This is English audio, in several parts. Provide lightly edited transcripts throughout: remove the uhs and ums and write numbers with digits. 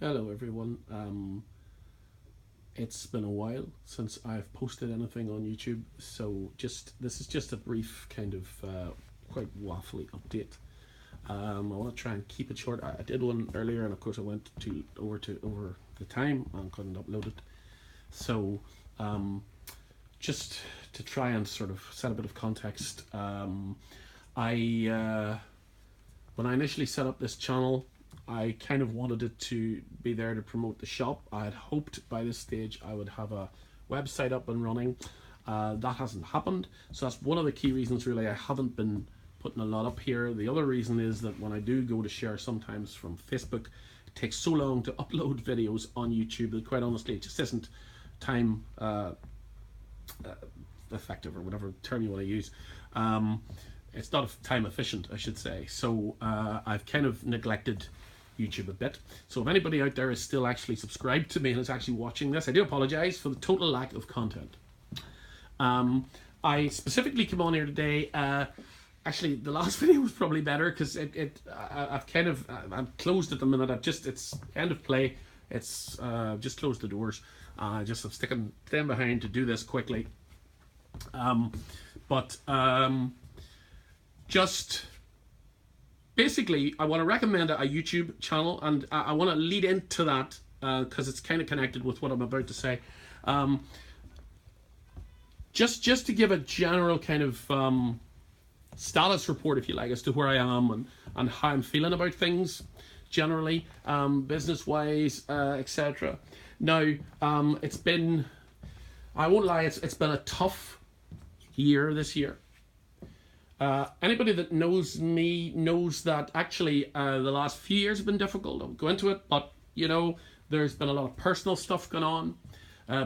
Hello everyone. It's been a while since I've posted anything on YouTube, so this is just a brief kind of quite waffly update. I want to try and keep it short. I did one earlier, and of course I went over the time and couldn't upload it. So just to try and sort of set a bit of context, I when I initially set up this channel, I kind of wanted it to be there to promote the shop. I had hoped by this stage I would have a website up and running. That hasn't happened, so that's one of the key reasons really I haven't been putting a lot up here. The other reason is that when I do go to share sometimes from Facebook, it takes so long to upload videos on YouTube that quite honestly it just isn't time effective, or whatever term you want to use. It's not time efficient, I should say. So I've kind of neglected YouTube a bit. So if anybody out there is still actually subscribed to me and is actually watching this, I do apologize for the total lack of content. I specifically came on here today. Actually, the last video was probably better because I'm closed at the minute. It's end of play. It's just closed the doors. I'm staying behind to do this quickly. Just basically, I want to recommend a YouTube channel, and I want to lead into that because it's kind of connected with what I'm about to say. Just to give a general kind of status report, if you like, as to where I am and how I'm feeling about things generally, business-wise, etc. Now, it's been, I won't lie, it's been a tough year this year. Anybody that knows me knows that actually the last few years have been difficult. I won't go into it, but you know, there's been a lot of personal stuff going on.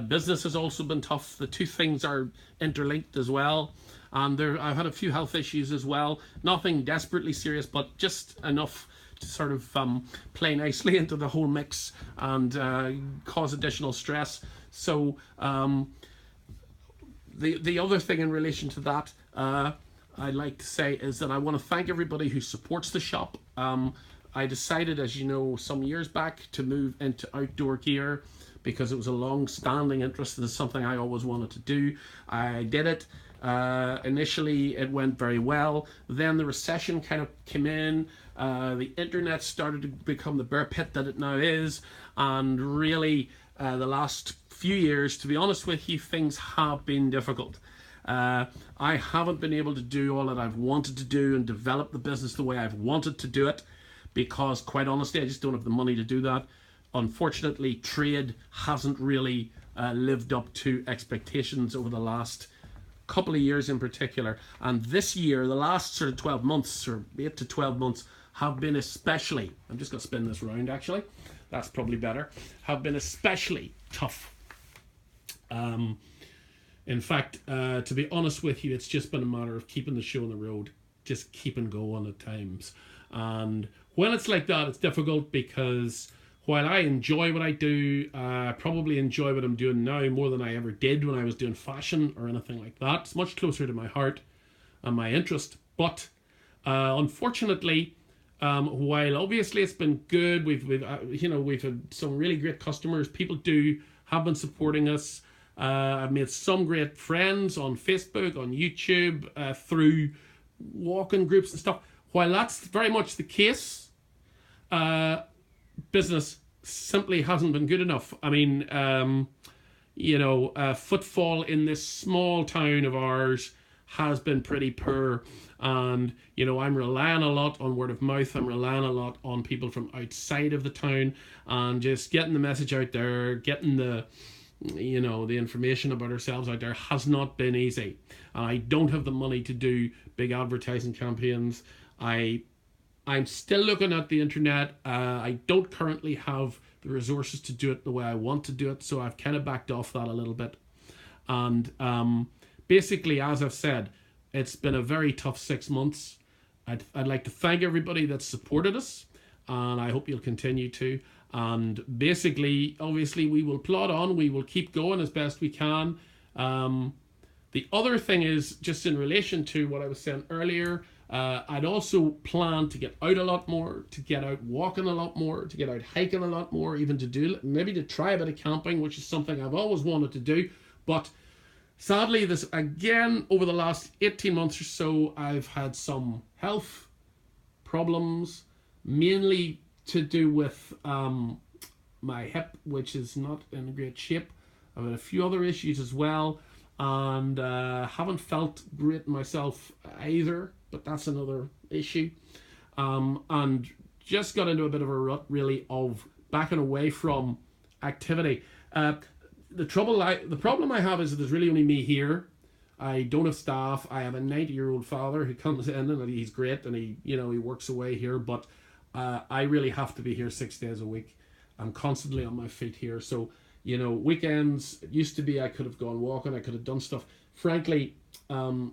Business has also been tough. The two things are interlinked as well. And I've had a few health issues as well. Nothing desperately serious, but just enough to sort of play nicely into the whole mix and cause additional stress. So the other thing in relation to that, I'd like to say is that I want to thank everybody who supports the shop. I decided, as you know, some years back to move into outdoor gear because it was a long-standing interest and it's something I always wanted to do. I did it. Initially, it went very well. Then the recession kind of came in. The internet started to become the bear pit that it now is. And really, the last few years, to be honest with you, things have been difficult. I haven't been able to do all that I've wanted to do and develop the business the way I've wanted to do it because, quite honestly, I just don't have the money to do that. Unfortunately, trade hasn't really lived up to expectations over the last couple of years in particular. And this year, the last sort of 12 months, or 8 to 12 months, have been especially, I'm just going to spin this round actually, that's probably better, have been especially tough. In fact, to be honest with you, it's just been a matter of keeping the show on the road, just keeping going at times. And when it's like that, it's difficult because while I enjoy what I do, I probably enjoy what I'm doing now more than I ever did when I was doing fashion or anything like that. It's much closer to my heart and my interest. But unfortunately, while obviously it's been good, we've had some really great customers. People have been supporting us. I've made some great friends on Facebook, on YouTube, through walking groups and stuff. While that's very much the case, business simply hasn't been good enough. I mean, footfall in this small town of ours has been pretty poor. And, I'm relying a lot on word of mouth. I'm relying a lot on people from outside of the town and just getting the message out there, getting the information about ourselves out there has not been easy. I don't have the money to do big advertising campaigns. I'm still looking at the internet. I don't currently have the resources to do it the way I want to do it, so I've kind of backed off that a little bit. And basically, as I've said, it's been a very tough 6 months. I'd like to thank everybody that supported us, and I hope you'll continue to. And basically, obviously, we will plod on. We will keep going as best we can. The other thing is, just in relation to what I was saying earlier, I'd also planned to get out a lot more, to get out walking a lot more, to get out hiking a lot more, even to do maybe to try a bit of camping, which is something I've always wanted to do. But sadly, this again over the last 18 months or so, I've had some health problems, mainly to do with my hip, which is not in great shape. I've had a few other issues as well, and haven't felt great myself either, but that's another issue. And just got into a bit of a rut, really, of backing away from activity. The problem I have is that there's really only me here. I don't have staff. I have a 90-year-old father who comes in, and he's great, and he works away here, but I really have to be here 6 days a week. I'm constantly on my feet here. So, weekends, it used to be I could have gone walking, I could have done stuff. Frankly, about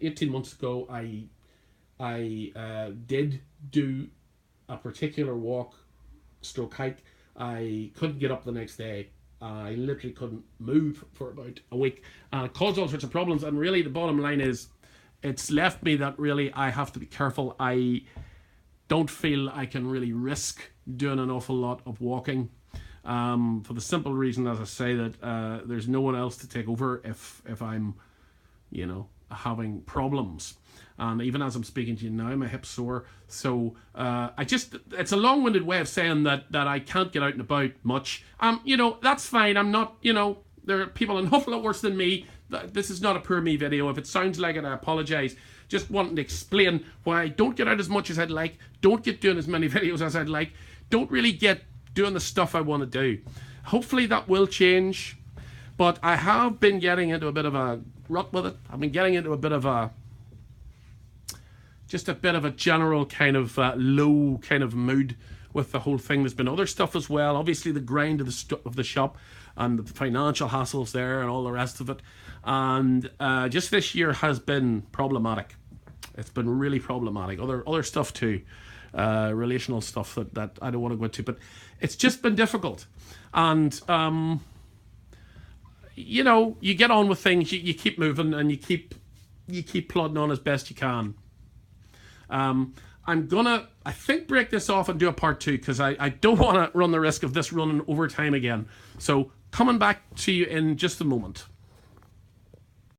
18 months ago, I did do a particular walk, stroke hike. I couldn't get up the next day. I literally couldn't move for about a week. It caused all sorts of problems, and really the bottom line is it's left me that really I have to be careful. I don't feel I can really risk doing an awful lot of walking, for the simple reason, as I say, that there's no one else to take over if I'm having problems. And even as I'm speaking to you now, my hip's sore. So it's a long-winded way of saying that I can't get out and about much. That's fine. I'm not, there are people an awful lot worse than me. This is not a poor me video. If it sounds like it, I apologize. Just wanting to explain why I don't get out as much as I'd like, don't get doing as many videos as I'd like, don't really get doing the stuff I want to do. Hopefully that will change. But I have been getting into a bit of a rut with it. I've been getting into a bit of a general kind of low kind of mood with the whole thing. There's been other stuff as well. Obviously the grind of the shop and the financial hassles there and all the rest of it. And just this year has been problematic. It's been really problematic. Other stuff too. Relational stuff that I don't want to go into. But it's just been difficult. And you get on with things. You keep moving and you keep plodding on as best you can. I'm gonna, I think, break this off and do a part 2 because I don't want to run the risk of this running over time again. So coming back to you in just a moment.